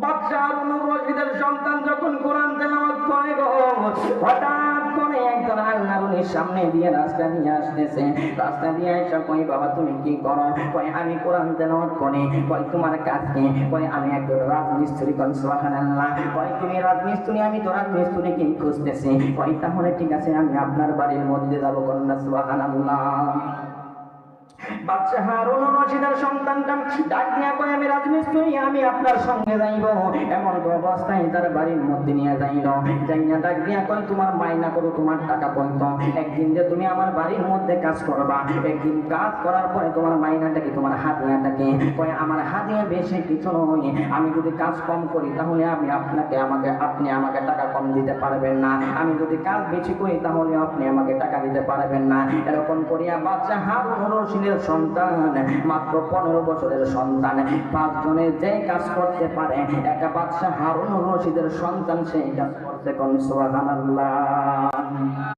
বাদশা হারুন রশিদের সন্তান যখন কোরআন তেলাওয়াত করে গো, হঠাৎ করে একজন আল্লাহর ওলির সামনে দিয়ে রাস্তা দিয়ে আসতেছে। রাস্তা দিয়ে এসে কই, বাবা তুমি কি করো? কই আমি কোরআন তেলাওয়াত করি। কই তোমার কাজ কি? কই আমি একজন রাজমিস্ত্রি। কই সুবহানাল্লাহ। কই তুমি রাজমিস্ত্রি, আমি তো রাজমিস্ত্রি কি খুঁজতেছি। কই তাহলে ঠিক আছে, আমি আপনার বাড়ির মধ্যে যাবো। কন্যা সুবহানাল্লাহ। বাদশা হারুন রশিদের সন্তানটা ডাক দিয়া কয়, আমি রাজমিস্ত্রি, আমি আপনার সঙ্গে যাইব। এমন অবস্থায় তার বাড়ির মধ্যে নিয়ে যাইল। যাইয়া ডাক দিয়া কয়, তোমার মাইনা করো, তোমার টাকা কত? একদিন যে তুমি আমার বাড়ির মধ্যে কাজ করবা, একদিন কাজ করার পরে তোমার মাইনাটা কি, তোমার হাতিয়াটাকে? কয় আমার হাতিয়া বেশি কিছু নয়, আমি যদি কাজ কম করি তাহলে আপনি আমাকে টাকা কম দিতে পারবেন না, আমি যদি কাজ বেশি করি তাহলে আপনি আমাকে টাকা দিতে পারবেন না। এরকম করিয়া বাদশা হারুন রশিদের সন্তান, মাত্র 15 বছরের সন্তান, 5 জনের যে কাজ করতে পারে, একটা বাদশা হারুন রশিদের সন্তান সেই কাজ করতে। কোন সুবহানাল্লাহ।